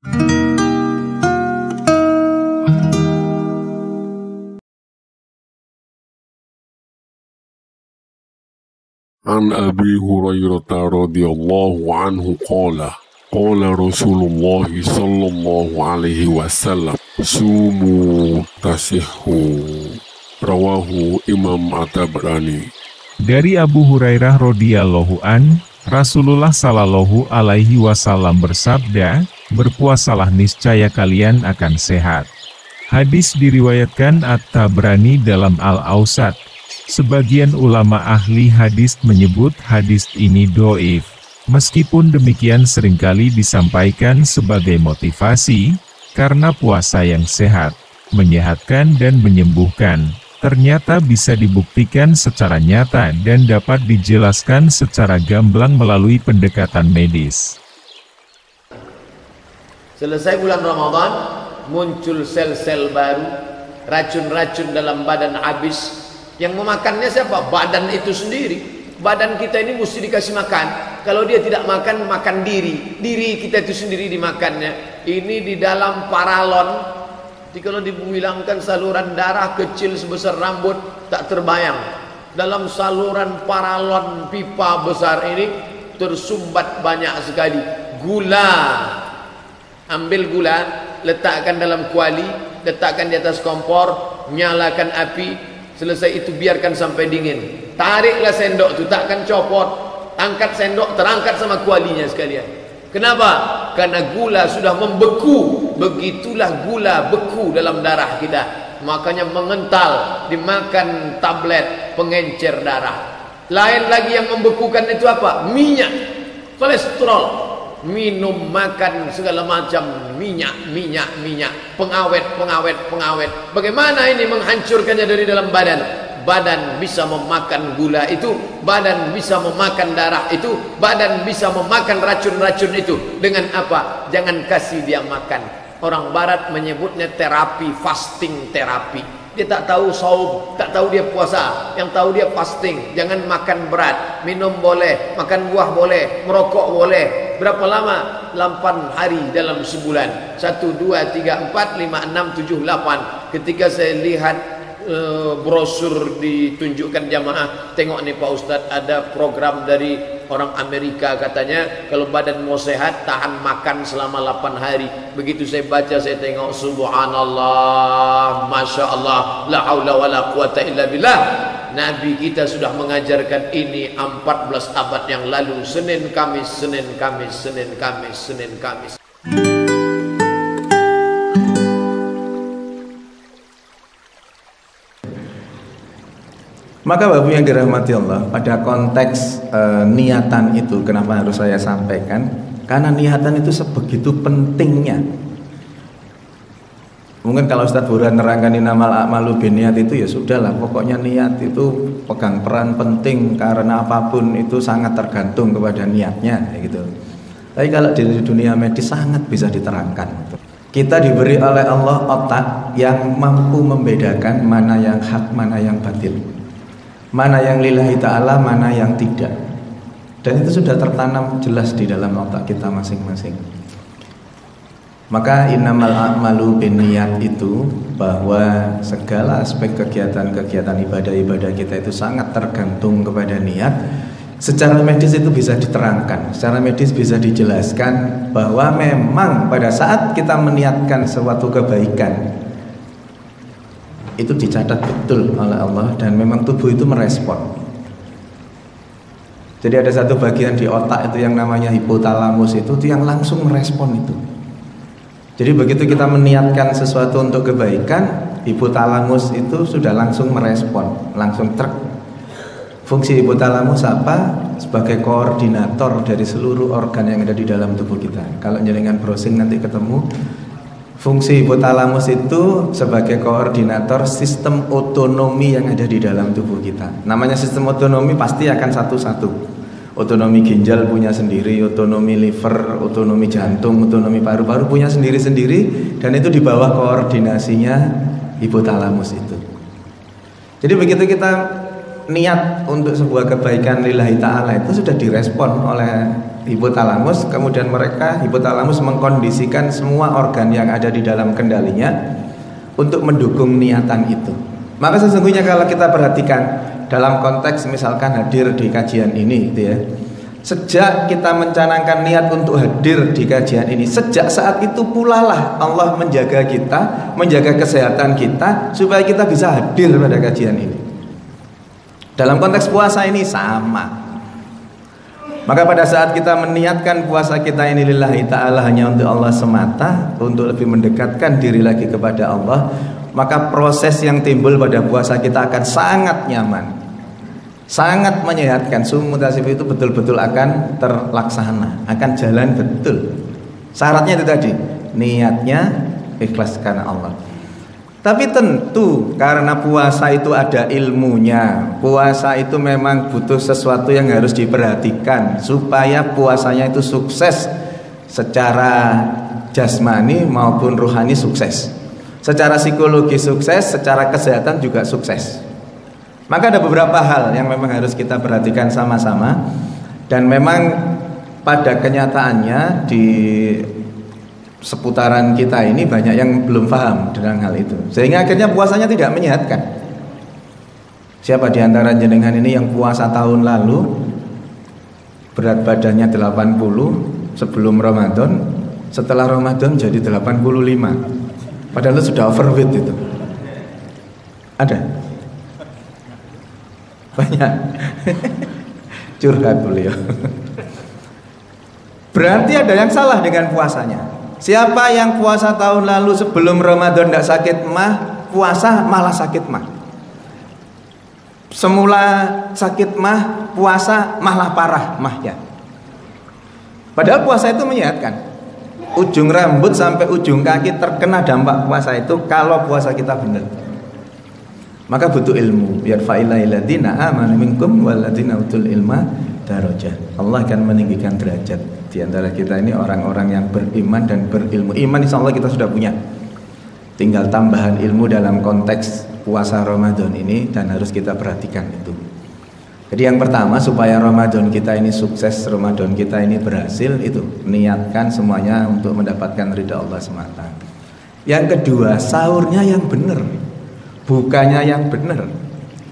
An Abi Hurairah radhiyallahu anhu qala qala Rasulullah sallallahu alaihi wasallam sumu tasihhu rawahu Imam At-Tabrani. Dari Abu Hurairah radhiyallahu an, Rasulullah sallallahu alaihi wasallam bersabda, berpuasalah niscaya kalian akan sehat. Hadis diriwayatkan At-Tabrani dalam Al-Awsat. Sebagian ulama ahli hadis menyebut hadis ini dhaif. Meskipun demikian seringkali disampaikan sebagai motivasi, karena puasa yang sehat, menyehatkan dan menyembuhkan, ternyata bisa dibuktikan secara nyata dan dapat dijelaskan secara gamblang melalui pendekatan medis. Selesai bulan Ramadan, muncul sel-sel baru, racun-racun dalam badan habis. Yang memakannya siapa? Badan itu sendiri. Badan kita ini mesti dikasih makan. Kalau dia tidak makan, makan diri. Diri kita itu sendiri dimakannya. Ini di dalam paralon. Jadi kalau dibilangkan saluran darah kecil sebesar rambut, tak terbayang. Dalam saluran paralon pipa besar ini tersumbat banyak sekali gula. Ambil gula, letakkan dalam kuali, letakkan di atas kompor, nyalakan api. Selesai itu biarkan sampai dingin. Tariklah sendok itu, takkan copot. Angkat sendok, terangkat sama kualinya sekalian. Kenapa? Karena gula sudah membeku. Begitulah gula beku dalam darah kita. Makanya mengental, dimakan tablet pengencer darah. Lain lagi yang membekukan itu apa? Minyak, kolesterol. Minum, makan segala macam minyak, pengawet. Bagaimana ini menghancurkannya dari dalam badan? Badan bisa memakan gula itu, badan bisa memakan darah itu, badan bisa memakan racun-racun itu. Dengan apa? Jangan kasih dia makan. Orang barat menyebutnya terapi, fasting terapi. Dia tak tahu saum, tak tahu dia puasa. Yang tahu dia fasting. Jangan makan berat, minum boleh, makan buah boleh, merokok boleh. Berapa lama? 8 hari dalam sebulan. 1, 2, 3, 4, 5, 6, 7, 8. Ketika saya lihat brosur ditunjukkan jamaah, tengok nih Pak Ustadz, ada program dari orang Amerika katanya, kalau badan mau sehat tahan makan selama 8 hari. Begitu saya baca, saya tengok, subhanallah, masya Allah, la haula wa la quwata illa billah. Nabi kita sudah mengajarkan ini 14 abad yang lalu. Senin Kamis, Senin Kamis, Senin Kamis, Senin Kamis. Maka Bapak yang dirahmati Allah, pada konteks niatan itu, kenapa harus saya sampaikan? Karena niatan itu sebegitu pentingnya. Mungkin kalau Ustadz Burhan nerangkan innamal a'malu binniyat itu ya sudahlah, pokoknya niat itu pegang peran penting, karena apapun itu sangat tergantung kepada niatnya, gitu. Tapi kalau di dunia medis sangat bisa diterangkan. Kita diberi oleh Allah otak yang mampu membedakan mana yang hak, mana yang batil, mana yang lillahi ta'ala, mana yang tidak. Dan itu sudah tertanam jelas di dalam otak kita masing-masing. Maka innamal a'malu binniyat itu, bahwa segala aspek kegiatan-kegiatan ibadah-ibadah kita itu sangat tergantung kepada niat. Secara medis itu bisa diterangkan, secara medis bisa dijelaskan bahwa memang pada saat kita meniatkan suatu kebaikan, itu dicatat betul oleh Allah dan memang tubuh itu merespon. Jadi ada satu bagian di otak itu yang namanya hipotalamus itu yang langsung merespon itu. Jadi begitu kita meniatkan sesuatu untuk kebaikan, hipotalamus itu sudah langsung merespon, langsung truk. Fungsi hipotalamus apa? Sebagai koordinator dari seluruh organ yang ada di dalam tubuh kita. Kalau jenengan browsing nanti ketemu, fungsi hipotalamus itu sebagai koordinator sistem otonomi yang ada di dalam tubuh kita. Namanya sistem otonomi pasti akan satu-satu. Otonomi ginjal punya sendiri, otonomi liver, otonomi jantung, otonomi paru-paru punya sendiri-sendiri, dan itu di bawah koordinasinya hipotalamus itu. Jadi begitu kita niat untuk sebuah kebaikan lillahi ta'ala, itu sudah direspon oleh hipotalamus, kemudian hipotalamus mengkondisikan semua organ yang ada di dalam kendalinya untuk mendukung niatan itu. Maka sesungguhnya kalau kita perhatikan dalam konteks misalkan hadir di kajian ini gitu ya, sejak kita mencanangkan niat untuk hadir di kajian ini, sejak saat itu pula lah Allah menjaga kita, menjaga kesehatan kita supaya kita bisa hadir pada kajian ini. Dalam konteks puasa ini sama. Maka pada saat kita meniatkan puasa kita ini lillahi ta'ala hanya untuk Allah semata, untuk lebih mendekatkan diri lagi kepada Allah, maka proses yang timbul pada puasa kita akan sangat nyaman, sangat menyehatkan. Sum mutasif itu betul-betul akan terlaksana, akan jalan betul. Syaratnya itu tadi, niatnya ikhlas karena Allah. Tapi tentu karena puasa itu ada ilmunya, puasa itu memang butuh sesuatu yang harus diperhatikan supaya puasanya itu sukses secara jasmani maupun rohani sukses, secara psikologi sukses, secara kesehatan juga sukses. Maka ada beberapa hal yang memang harus kita perhatikan sama-sama, dan memang pada kenyataannya di seputaran kita ini banyak yang belum paham dengan hal itu, sehingga akhirnya puasanya tidak menyehatkan. Siapa di antara jenengan ini yang puasa tahun lalu berat badannya 80 sebelum Ramadan, setelah Ramadan jadi 85, padahal sudah overweight itu? Ada? Banyak. Curhat beliau. Berarti ada yang salah dengan puasanya. Siapa yang puasa tahun lalu sebelum Ramadan tidak sakit mah, puasa malah sakit mah. Semula sakit mah, puasa malah parah mahnya. Padahal puasa itu menyehatkan. Ujung rambut sampai ujung kaki terkena dampak puasa itu kalau puasa kita benar. Maka butuh ilmu. Biar fa'ilal ladzina amanu minkum wal ladzina utul ilma darajat. Allah akan meninggikan derajat di antara kita ini orang-orang yang beriman dan berilmu. Iman insya Allah kita sudah punya, tinggal tambahan ilmu dalam konteks puasa Ramadan ini, dan harus kita perhatikan itu. Jadi yang pertama, supaya Ramadan kita ini sukses, Ramadan kita ini berhasil, itu niatkan semuanya untuk mendapatkan ridha Allah semata. Yang kedua, sahurnya yang benar, bukannya yang benar.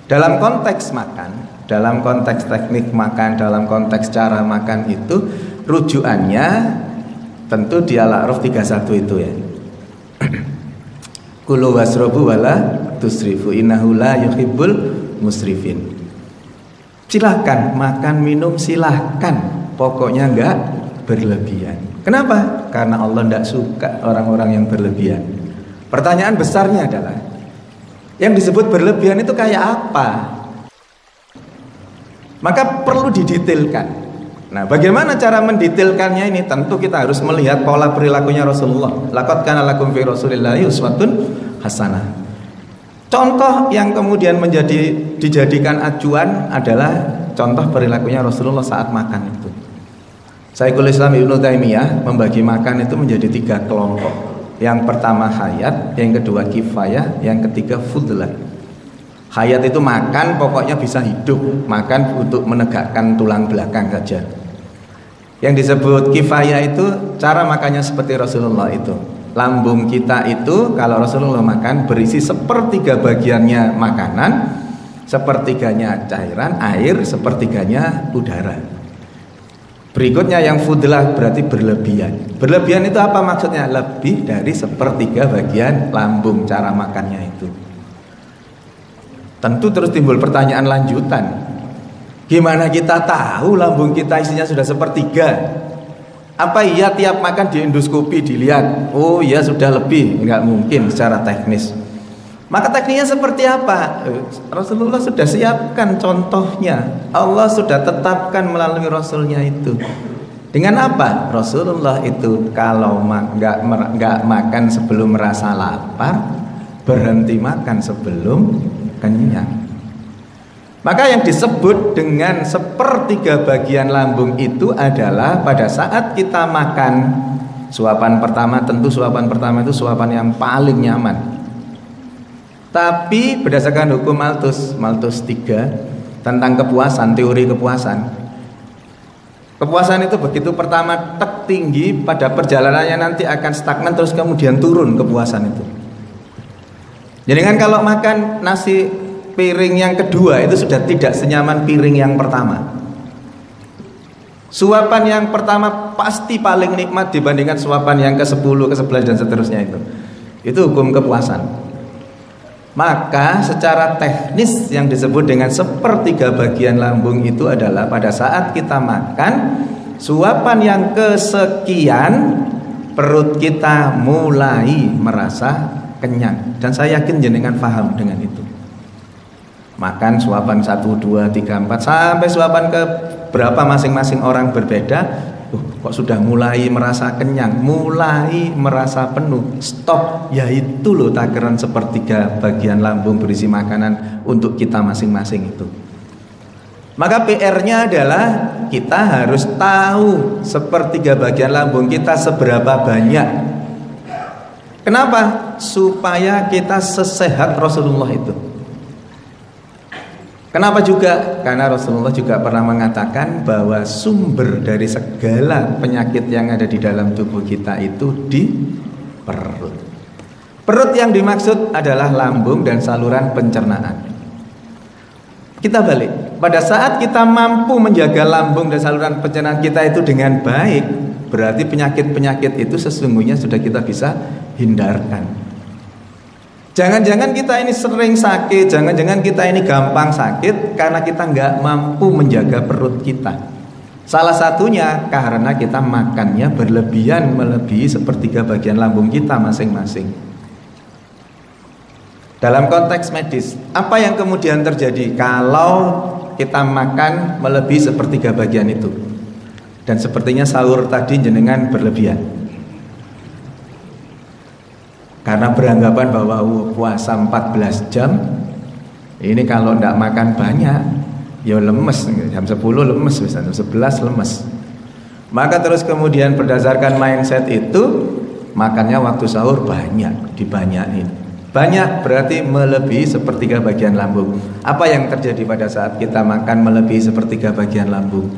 Dalam konteks makan, dalam konteks teknik makan, dalam konteks cara makan itu rujukannya tentu di Al-A'raf 31 itu ya. Kulu wasrobu wala tusrifu innahu la yuhibbul musrifin. Silahkan makan minum, silahkan, pokoknya enggak berlebihan. Kenapa? Karena Allah enggak suka orang-orang yang berlebihan. Pertanyaan besarnya adalah, yang disebut berlebihan itu kayak apa? Maka perlu didetailkan. Nah, bagaimana cara mendetailkannya ini? Tentu kita harus melihat pola perilakunya Rasulullah. Laqad kana lakum fi Rasulillahi uswatun hasanah. Contoh yang kemudian dijadikan acuan adalah contoh perilakunya Rasulullah saat makan itu. Syekhul Islam Ibnu Taimiyah membagi makan itu menjadi 3 kelompok. Yang pertama hayat, yang kedua kifayah, yang ketiga fudlah. Hayat itu makan pokoknya bisa hidup, makan untuk menegakkan tulang belakang saja. Yang disebut kifayah itu cara makannya seperti Rasulullah itu. Lambung kita itu kalau Rasulullah makan berisi 1/3 bagiannya makanan, 1/3-nya cairan, air, 1/3-nya udara. Berikutnya yang fudlah berarti berlebihan. Berlebihan itu apa maksudnya? Lebih dari 1/3 bagian lambung cara makannya itu. Tentu terus timbul pertanyaan lanjutan. Gimana kita tahu lambung kita isinya sudah 1/3? Apa iya tiap makan di endoskopi dilihat? Oh iya sudah lebih, enggak mungkin secara teknis. Maka tekniknya seperti apa? Rasulullah sudah siapkan contohnya. Allah sudah tetapkan melalui Rasulnya itu. Dengan apa? Rasulullah itu kalau enggak makan sebelum merasa lapar, berhenti makan sebelum kenyang. Maka yang disebut dengan 1/3 bagian lambung itu adalah pada saat kita makan suapan pertama, tentu suapan pertama itu suapan yang paling nyaman. Tapi berdasarkan hukum Malthus 3 tentang kepuasan, teori kepuasan, Kepuasan itu begitu pertama tek tinggi, pada perjalanannya nanti akan stagnan terus kemudian turun kepuasan itu. Jadi kan kalau makan nasi piring yang kedua itu sudah tidak senyaman piring yang pertama. Suapan yang pertama pasti paling nikmat dibandingkan suapan yang ke-10, ke-11 dan seterusnya itu. Itu hukum kepuasan. Maka secara teknis yang disebut dengan sepertiga bagian lambung itu adalah pada saat kita makan, suapan yang kesekian perut kita mulai merasa kenyang. Dan saya yakin jenengan paham dengan itu. Makan suapan 1, 2, 3, 4 sampai suapan ke berapa masing-masing orang berbeda. Kok sudah mulai merasa kenyang, mulai merasa penuh, stop, yaitu loh takaran sepertiga bagian lambung berisi makanan untuk kita masing-masing itu. Maka PR-nya adalah kita harus tahu sepertiga bagian lambung kita seberapa banyak. Kenapa? Supaya kita sesehat Rasulullah itu. Kenapa juga? Karena Rasulullah juga pernah mengatakan bahwa sumber dari segala penyakit yang ada di dalam tubuh kita itu di perut. Perut yang dimaksud adalah lambung dan saluran pencernaan. Kita balik. Pada saat kita mampu menjaga lambung dan saluran pencernaan kita itu dengan baik, berarti penyakit-penyakit itu sesungguhnya sudah kita bisa hindarkan. Jangan-jangan kita ini sering sakit, jangan-jangan kita ini gampang sakit karena kita nggak mampu menjaga perut kita. Salah satunya karena kita makannya berlebihan, melebihi sepertiga bagian lambung kita masing-masing. Dalam konteks medis, apa yang kemudian terjadi kalau kita makan melebihi sepertiga bagian itu? Dan sepertinya sahur tadi jenengan berlebihan. Karena beranggapan bahwa puasa 14 jam, ini kalau tidak makan banyak, ya lemes, jam 10 lemes, jam 11 lemes. Maka terus kemudian berdasarkan mindset itu, makannya waktu sahur banyak, dibanyakin. Banyak berarti melebihi sepertiga bagian lambung. Apa yang terjadi pada saat kita makan melebihi sepertiga bagian lambung?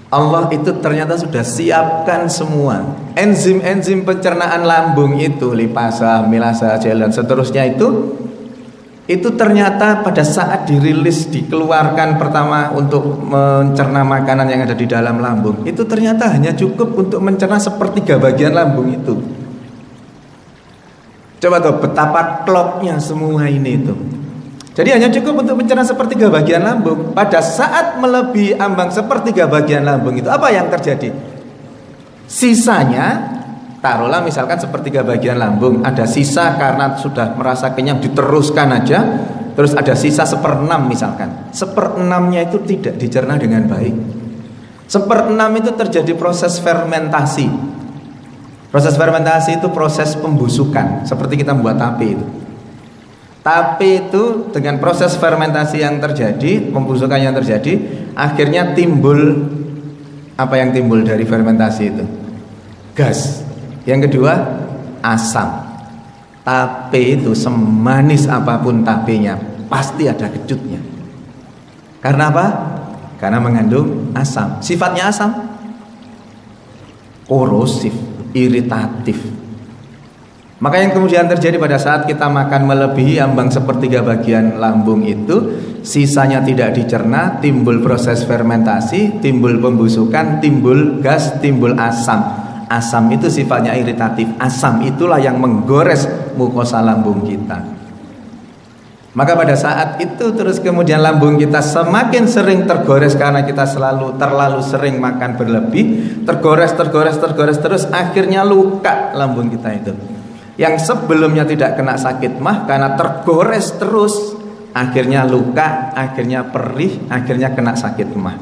Allah itu ternyata sudah siapkan semua enzim-enzim pencernaan lambung itu, lipasa, amilasa, dan seterusnya itu ternyata pada saat dirilis, dikeluarkan pertama untuk mencerna makanan yang ada di dalam lambung, itu ternyata hanya cukup untuk mencerna sepertiga bagian lambung itu. Coba tuh betapa kloknya semua ini itu. Jadi hanya cukup untuk mencerna sepertiga bagian lambung. Pada saat melebihi ambang sepertiga bagian lambung itu, apa yang terjadi? Sisanya, taruhlah misalkan sepertiga bagian lambung, ada sisa karena sudah merasa kenyang diteruskan aja, terus ada sisa 1/6 misalkan. 1/6-nya itu tidak dicerna dengan baik. 1/6 itu terjadi proses fermentasi. Proses fermentasi itu proses pembusukan, seperti kita membuat tape itu. Tapi itu dengan proses fermentasi yang terjadi, pembusukan yang terjadi, akhirnya timbul apa yang timbul dari fermentasi itu? Gas. Yang kedua, asam. Tape itu semanis apapun tapenya, pasti ada kecutnya. Karena apa? Karena mengandung asam. Sifatnya asam korosif, iritatif. Maka yang kemudian terjadi pada saat kita makan melebihi ambang sepertiga bagian lambung itu, sisanya tidak dicerna, timbul proses fermentasi, timbul pembusukan, timbul gas, timbul asam. Asam itu sifatnya iritatif. Asam itulah yang menggores mukosa lambung kita. Maka pada saat itu terus kemudian lambung kita semakin sering tergores karena kita terlalu sering makan berlebih, tergores terus, akhirnya luka lambung kita itu. Yang sebelumnya tidak kena sakit mah karena tergores terus, akhirnya luka, akhirnya perih, akhirnya kena sakit mah.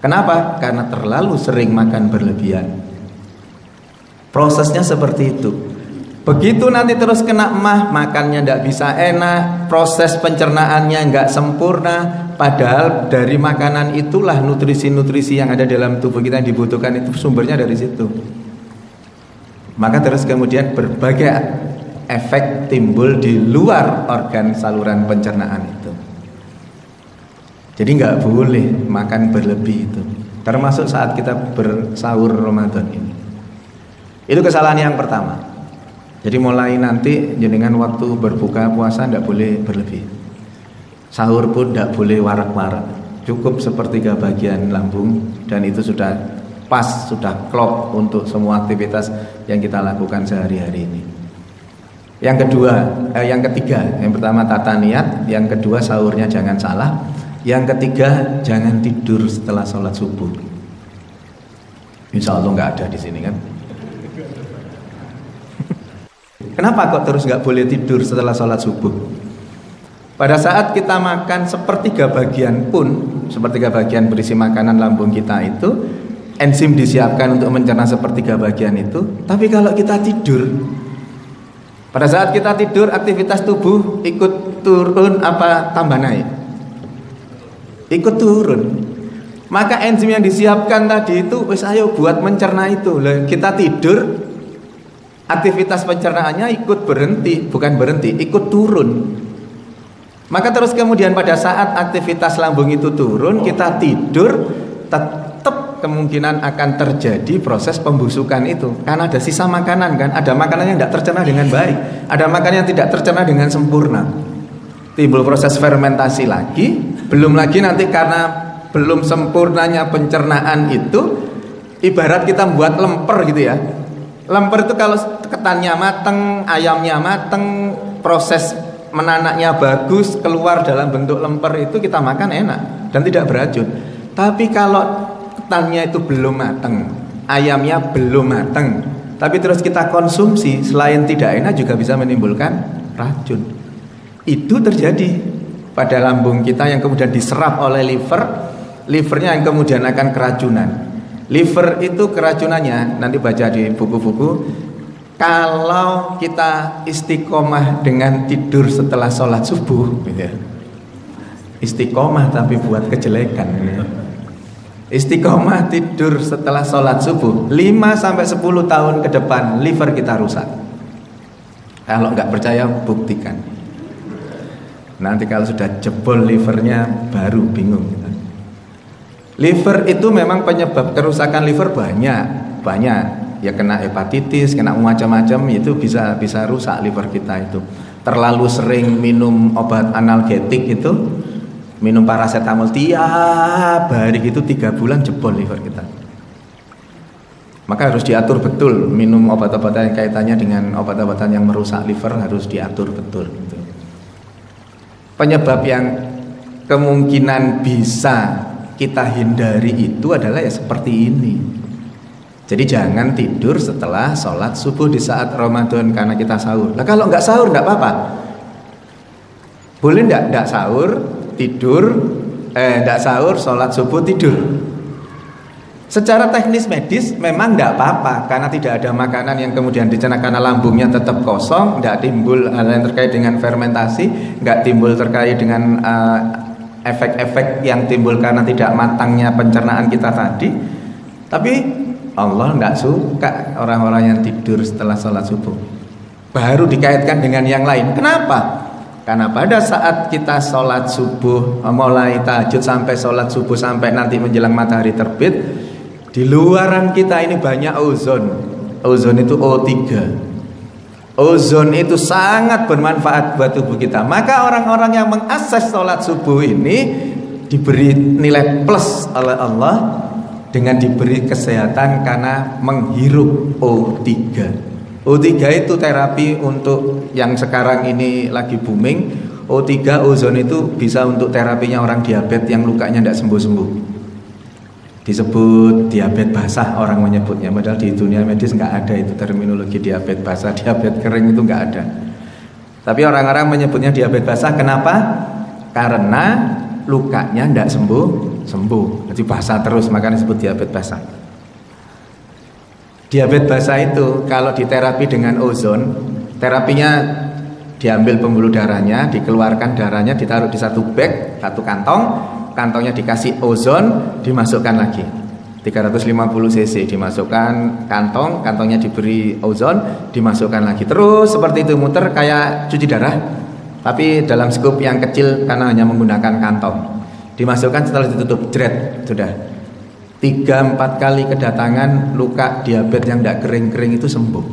Kenapa? Karena terlalu sering makan berlebihan. Prosesnya seperti itu. Begitu nanti terus kena mah, makannya tidak bisa enak, proses pencernaannya nggak sempurna. Padahal dari makanan itulah nutrisi-nutrisi yang ada dalam tubuh kita yang dibutuhkan, itu sumbernya dari situ. Maka terus kemudian berbagai efek timbul di luar organ saluran pencernaan itu. Jadi nggak boleh makan berlebih itu. termasuk saat kita bersahur Ramadan ini. Itu kesalahan yang pertama. Jadi mulai nanti jenengan waktu berbuka puasa tidak boleh berlebih. Sahur pun tidak boleh warak-warak. Cukup sepertiga bagian lambung dan itu sudah pas, sudah klop untuk semua aktivitas yang kita lakukan sehari-hari ini. Yang ketiga, yang pertama tata niat, yang kedua sahurnya jangan salah, yang ketiga jangan tidur setelah sholat subuh. Insya Allah nggak ada di sini kan? Kenapa kok terus nggak boleh tidur setelah sholat subuh? Pada saat kita makan sepertiga bagian berisi makanan lambung kita itu, enzim disiapkan untuk mencerna sepertiga bagian itu. Tapi kalau kita tidur, pada saat kita tidur aktivitas tubuh ikut turun apa tambah naik? Ikut turun. Maka enzim yang disiapkan tadi itu wis ayo buat mencerna itu. Kita tidur, aktivitas pencernaannya ikut ikut turun. Maka terus kemudian pada saat aktivitas lambung itu turun, kita tidur, tetap kemungkinan akan terjadi proses pembusukan itu. Karena ada sisa makanan kan, ada makanan yang tidak tercerna dengan baik, ada makanan yang tidak tercerna dengan sempurna. Timbul proses fermentasi lagi, belum lagi nanti karena belum sempurnanya pencernaan itu, ibarat kita buat lemper gitu ya. Lemper itu kalau ketannya mateng, ayamnya mateng, proses menanaknya bagus, keluar dalam bentuk lemper itu kita makan enak dan tidak beracun. Tapi kalau ketannya itu belum mateng, ayamnya belum mateng, tapi terus kita konsumsi, selain tidak enak juga bisa menimbulkan racun. Itu terjadi pada lambung kita yang kemudian diserap oleh livernya yang kemudian akan keracunan. Liver itu keracunannya, nanti baca di buku-buku, kalau kita istiqomah dengan tidur setelah sholat subuh gitu ya. Istiqomah tapi buat kejelekan gitu. Istiqomah tidur setelah sholat subuh 5-10 tahun ke depan liver kita rusak. Kalau nggak percaya buktikan. Nanti kalau sudah jebol livernya baru bingung gitu. Liver itu memang penyebab kerusakan liver banyak. Ya kena hepatitis, kena macam-macam, itu bisa rusak liver kita itu. Terlalu sering minum obat analgetik itu, minum paracetamol tiap hari gitu 3 bulan jebol liver kita. Maka harus diatur betul, minum obat-obatan yang kaitannya dengan obat-obatan yang merusak liver harus diatur betul gitu. Penyebab yang kemungkinan bisa kita hindari itu adalah ya seperti ini. Jadi jangan tidur setelah sholat subuh di saat Ramadan karena kita sahur. Nah kalau nggak sahur nggak apa-apa. Boleh nggak sahur tidur, nggak sahur sholat subuh tidur. Secara teknis medis memang nggak apa-apa karena tidak ada makanan yang kemudian dicerna karena lambungnya tetap kosong, nggak timbul hal yang terkait dengan fermentasi, nggak timbul terkait dengan efek-efek yang timbul karena tidak matangnya pencernaan kita tadi. Tapi Allah tidak suka orang-orang yang tidur setelah sholat subuh. Baru dikaitkan dengan yang lain. Kenapa? Karena pada saat kita sholat subuh, mulai tahajud sampai sholat subuh sampai nanti menjelang matahari terbit, di luaran kita ini banyak ozon. Ozon itu O3. Ozon itu sangat bermanfaat buat tubuh kita. Maka orang-orang yang mengakses sholat subuh ini diberi nilai plus oleh Allah dengan diberi kesehatan karena menghirup O3. O3 itu terapi untuk yang sekarang ini lagi booming. O3 ozon itu bisa untuk terapinya orang diabetes yang lukanya tidak sembuh-sembuh. Disebut diabetes basah orang menyebutnya, padahal di dunia medis nggak ada itu terminologi diabetes basah, diabetes kering itu nggak ada. Tapi orang-orang menyebutnya diabetes basah. Kenapa? Karena lukanya tidak sembuh, jadi basah terus, makanya disebut diabetes basah. Diabetes basah itu kalau diterapi dengan ozon, terapinya diambil pembuluh darahnya, dikeluarkan darahnya, ditaruh di satu bag, satu kantongnya dikasih ozon, dimasukkan lagi 350 cc, dimasukkan kantongnya diberi ozon, dimasukkan lagi, terus seperti itu muter kayak cuci darah. Tapi dalam skup yang kecil karena hanya menggunakan kantong. Dimasukkan setelah ditutup, jret, sudah. 3-4 kali kedatangan luka diabetes yang tidak kering-kering itu sembuh.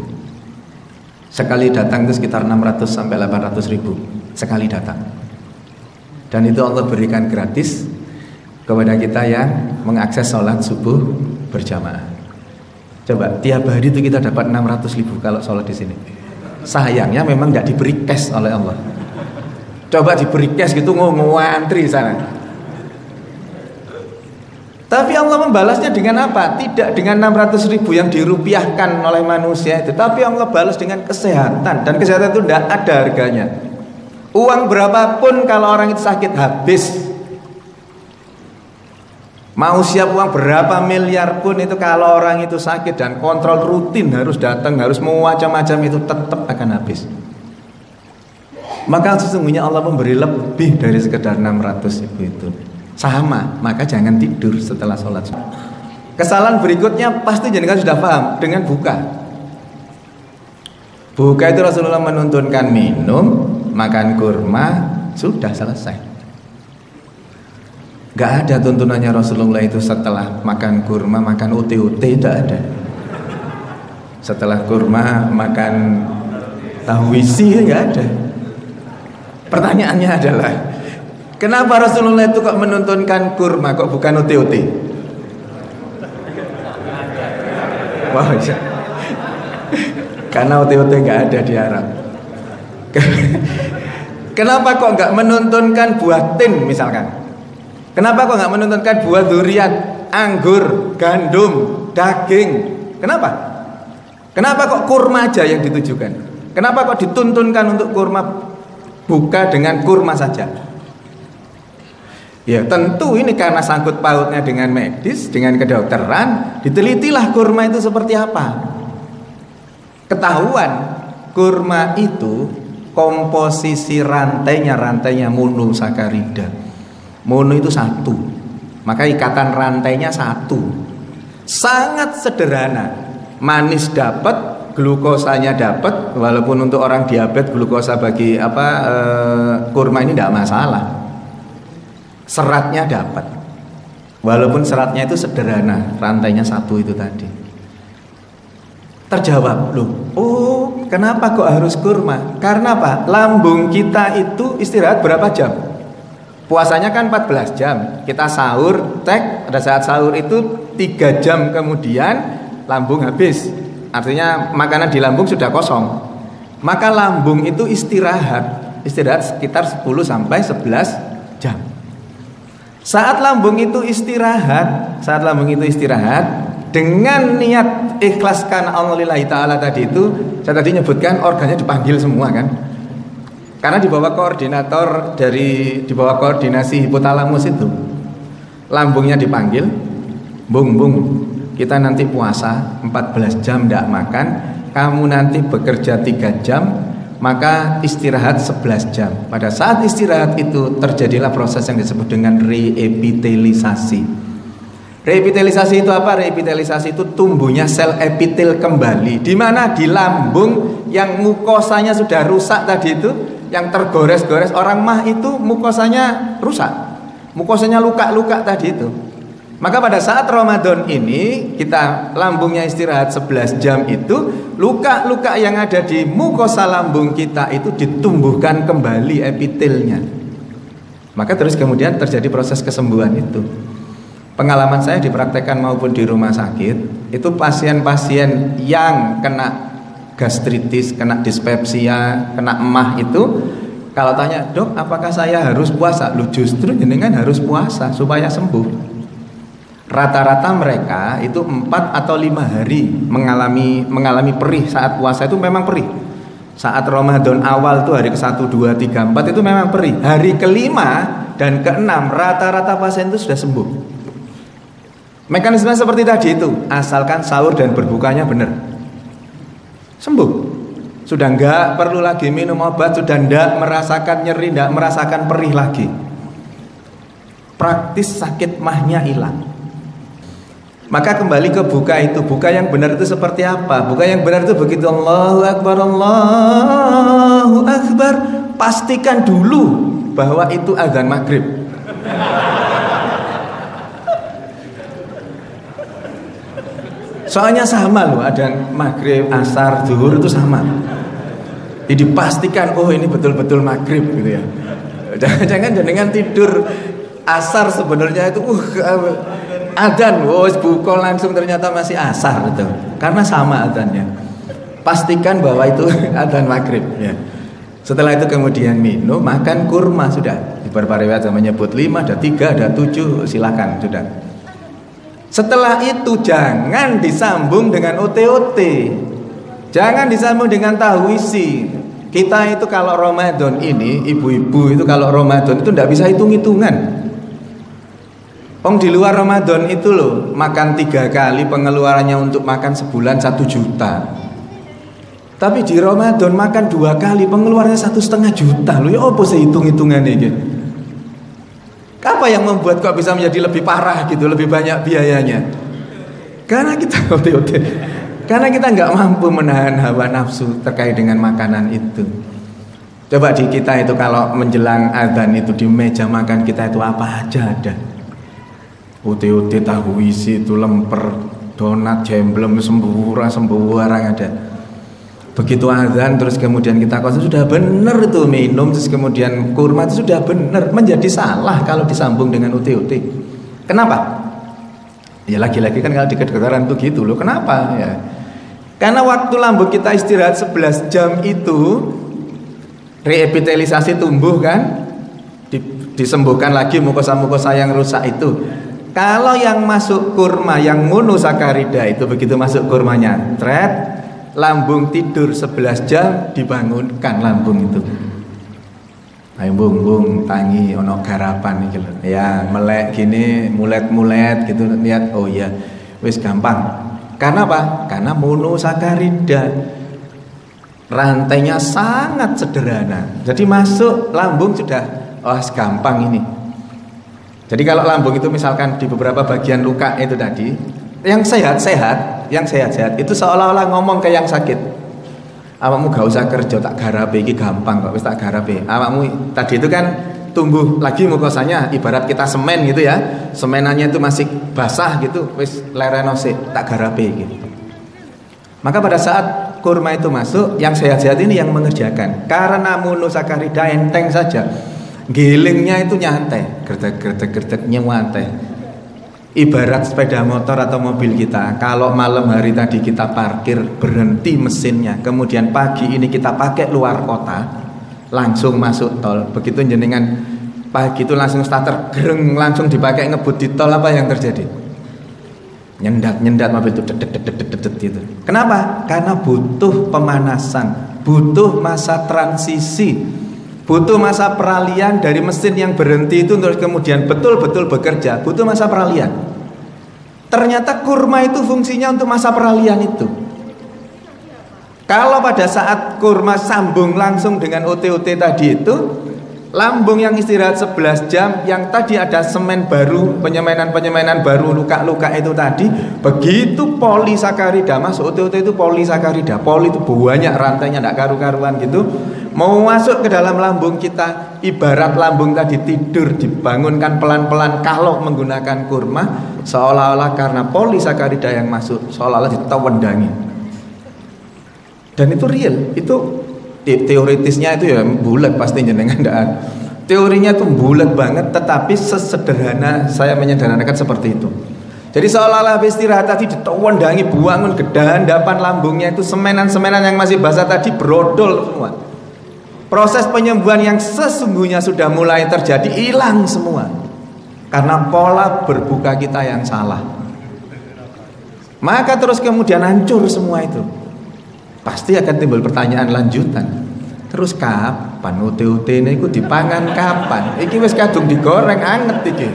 Sekali datang itu sekitar 600 sampai 800 ribu sekali datang. Dan itu Allah berikan gratis kepada kita yang mengakses sholat subuh berjamaah. Coba tiap hari itu kita dapat 600 ribu kalau sholat di sini. Sayangnya memang nggak diberi cash oleh Allah. Coba diberi cash gitu ngantri sana. Tapi Allah membalasnya dengan apa? Tidak dengan 600 ribu yang dirupiahkan oleh manusia itu, tapi Allah balas dengan kesehatan. Dan kesehatan itu tidak ada harganya. Uang berapapun kalau orang itu sakit habis. Mau siap uang berapa miliar pun itu kalau orang itu sakit dan kontrol rutin harus datang, harus macam-macam itu tetap akan habis. Maka sesungguhnya Allah memberi lebih dari sekedar 600 ribu itu. Sama, maka jangan tidur setelah sholat. Kesalahan berikutnya pasti jenengan sudah paham dengan buka. Buka itu Rasulullah menuntunkan minum, makan kurma, sudah selesai. Gak ada tuntunannya Rasulullah itu setelah makan kurma, makan uti-uti, tidak ada. Setelah kurma, makan tahu isi, gak ada. Pertanyaannya adalah, kenapa Rasulullah itu kok menuntunkan kurma, kok bukan uti-uti? Wah, karena uti-uti nggak ada di Arab. Kenapa kok nggak menuntunkan buah tin misalkan? Kenapa kok nggak menuntunkan buah durian, anggur, gandum, daging? Kenapa? Kenapa kok kurma aja yang ditujukan? Kenapa kok dituntunkan untuk kurma, buka dengan kurma saja? Ya tentu ini karena sangkut pautnya dengan medis, dengan kedokteran. Ditelitilah kurma itu seperti apa. Ketahuan kurma itu komposisi rantainya monosakarida. Mono itu satu, maka ikatan rantainya satu. Sangat sederhana. Manis dapat, glukosanya dapat. Walaupun untuk orang diabetes glukosa bagi kurma ini tidak masalah. Seratnya dapat, walaupun seratnya itu sederhana, rantainya satu itu tadi. Terjawab, loh, oh kenapa kok harus kurma? Karena apa? Lambung kita itu istirahat berapa jam? Puasanya kan 14 jam. Kita sahur, pada saat sahur itu 3 jam kemudian lambung habis. Artinya makanan di lambung sudah kosong. Maka lambung itu istirahat sekitar 10 sampai 11 jam. Saat lambung itu istirahat dengan niat ikhlas karena Allah lillahi ta'ala tadi itu, saya tadi nyebutkan organnya dipanggil semua kan, karena di bawah koordinasi hipotalamus itu, lambungnya dipanggil, bung kita nanti puasa 14 jam tidak makan, kamu nanti bekerja 3 jam, maka istirahat 11 jam. Pada saat istirahat itu terjadilah proses yang disebut dengan reepitelisasi. Reepitelisasi itu apa? Reepitelisasi itu tumbuhnya sel epitel kembali. Di mana di lambung yang mukosanya sudah rusak tadi itu, yang tergores-gores, orang mah itu mukosanya rusak. Mukosanya luka-luka tadi itu. Maka pada saat Ramadan ini kita lambungnya istirahat 11 jam itu, luka-luka yang ada di mukosa lambung kita itu ditumbuhkan kembali epitelnya. Maka terus kemudian terjadi proses kesembuhan itu. Pengalaman saya dipraktekkan maupun di rumah sakit, itu pasien-pasien yang kena gastritis, kena dispepsia, kena emah itu, kalau tanya, "Dok, apakah saya harus puasa?" Lu justru jenengan harus puasa supaya sembuh. Rata-rata mereka itu 4 atau 5 hari mengalami perih saat puasa itu memang perih. Saat Ramadan awal tuh hari ke-1, 2, 3, 4 itu memang perih. Hari ke-5 dan ke-6 rata-rata pasien itu sudah sembuh. Mekanisme seperti tadi itu, asalkan sahur dan berbukanya benar. Sembuh. Sudah enggak perlu lagi minum obat, sudah enggak merasakan nyeri, enggak merasakan perih lagi. Praktis sakit mahnya hilang. Maka kembali ke buka itu. Buka yang benar itu seperti apa? Buka yang benar itu begitu Allahu Akbar, Allahu Akbar, pastikan dulu bahwa itu azan maghrib. Soalnya sama loh, ada maghrib, asar, zuhur itu sama. Jadi dipastikan oh ini betul-betul maghrib gitu ya. Jangan jenengan tidur asar sebenarnya itu adzan, buka langsung ternyata masih asar gitu. Karena sama adzannya. Pastikan bahwa itu adzan maghrib ya. Setelah itu kemudian minum, makan kurma sudah. Di beberapa riwayat menyebut 5, ada 3, ada 7, silakan sudah. Setelah itu jangan disambung dengan OT-OT. Jangan disambung dengan tahu isi. Kita itu kalau Ramadan ini, ibu-ibu itu kalau Ramadan itu tidak bisa hitung-hitungan. Di luar Ramadan itu loh, makan 3 kali pengeluarannya untuk makan sebulan 1 juta. Tapi di Ramadan makan 2 kali pengeluarannya 1,5 juta loh. Ya apa sih hitung-hitungan ini? Apa yang membuat kok bisa menjadi lebih parah gitu, lebih banyak biayanya? Karena kita karena kita nggak mampu menahan hawa nafsu terkait dengan makanan itu. Coba di kita itu kalau menjelang adzan itu di meja makan kita itu apa aja ada. Ote-ote, tahu isi, itu lemper, donat, jemblem, semburan ada. Begitu azan terus kemudian kita konsumsi sudah benar itu minum, terus kemudian kurma itu sudah benar, menjadi salah kalau disambung dengan UT-UT. Kenapa? Ya lagi-lagi kan kalau di kedokteran tuh gitu loh. Kenapa ya? Karena waktu lambung kita istirahat 11 jam itu reepitelisasi tumbuh kan, disembuhkan lagi mukosa-mukosa yang rusak itu. Kalau yang masuk kurma yang monosakarida itu begitu masuk kurmanya lambung tidur 11 jam, dibangunkan lambung itu. Ayo bung tangi ono garapan iki lho. Ya, melek gini, mulet-mulet gitu lihat oh iya, wis gampang. Karena apa? Karena monosakarida. Rantainya sangat sederhana. Jadi masuk lambung sudah gampang ini. Jadi kalau lambung itu misalkan di beberapa bagian luka itu tadi, yang sehat-sehat itu seolah-olah ngomong ke yang sakit. Awakmu gak usah kerja tak garape iki gampang kok wis tak garape. Awakmu tadi itu kan tumbuh lagi mukosanya ibarat kita semen gitu ya. Semenannya itu masih basah gitu wis lereno sik tak garape gitu. Maka pada saat kurma itu masuk yang sehat-sehat ini yang mengerjakan. Karena monosakarida enteng saja. Gilingnya itu nyantai, gerdek-gerdek nyantai. Ibarat sepeda motor atau mobil kita, kalau malam hari tadi kita parkir berhenti mesinnya, kemudian pagi ini kita pakai luar kota, langsung masuk tol. Begitu jenengan pagi itu langsung starter, gereng langsung dipakai ngebut di tol, apa yang terjadi? Nyendat mobil itu dedet gitu. Kenapa? Karena butuh pemanasan, butuh masa transisi, butuh masa peralihan dari mesin yang berhenti itu untuk kemudian betul-betul bekerja, butuh masa peralihan. Ternyata kurma itu fungsinya untuk masa peralihan itu. Kalau pada saat kurma sambung langsung dengan OT-OT tadi itu, lambung yang istirahat 11 jam, yang tadi ada semen baru, penyemainan baru, luka-luka itu tadi, begitu polisakarida masuk, OT-OT itu polisakarida, poli itu banyak rantainya, tidak karu-karuan gitu, mau masuk ke dalam lambung kita, ibarat lambung tadi tidur dibangunkan pelan-pelan kalau menggunakan kurma, seolah-olah karena polisakarida yang masuk, seolah-olah ditewendangi. Dan itu real, itu teoritisnya itu ya bulat pasti jenengan ndak. Teorinya tuh bulat banget, tetapi sesederhana saya menyederhanakan seperti itu. Jadi seolah-olah istirahat tadi ditewendangi, buangun gedandapan lambungnya itu semenan-semenan yang masih basah tadi brodol semua. Proses penyembuhan yang sesungguhnya sudah mulai terjadi hilang semua. Karena pola berbuka kita yang salah. Maka terus kemudian hancur semua itu. Pasti akan timbul pertanyaan lanjutan. Terus kapan UT-UT ini ku dipangan kapan? Iki wis kadung digoreng anget iki.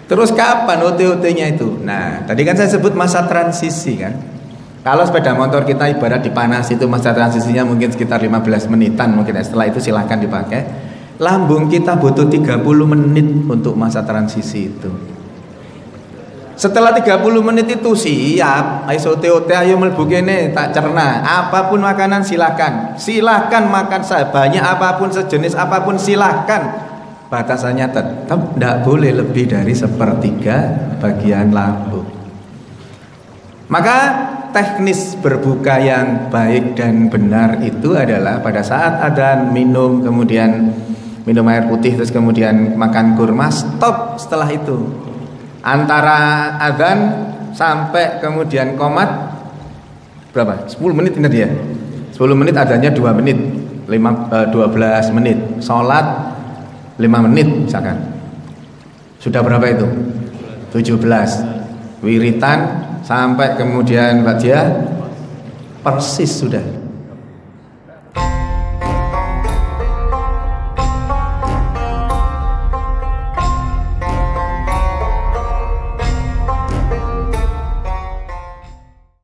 Terus kapan UT-UT-nya itu? Nah, tadi kan saya sebut masa transisi kan. Kalau sepeda motor kita ibarat dipanas itu masa transisinya mungkin sekitar 15 menitan mungkin. Setelah itu silahkan dipakai. Lambung kita butuh 30 menit untuk masa transisi itu. Setelah 30 menit itu siap, ayo OT-OT ayo mlebu kene tak cerna. Apapun makanan silakan. Silakan makan sebanyak apapun, sejenis apapun silakan. batasannya tetap tidak boleh lebih dari 1/3 bagian lambung. Maka teknis berbuka yang baik dan benar itu adalah pada saat adzan minum, kemudian minum air putih, terus kemudian makan kurma, stop setelah itu. Antara adzan sampai kemudian qomat berapa? 10 menit ini dia. 10 menit, adzannya 2 menit, 12 menit. Sholat 5 menit misalkan. Sudah berapa itu? 17. Wiritan sampai kemudian ba'diyah persis sudah.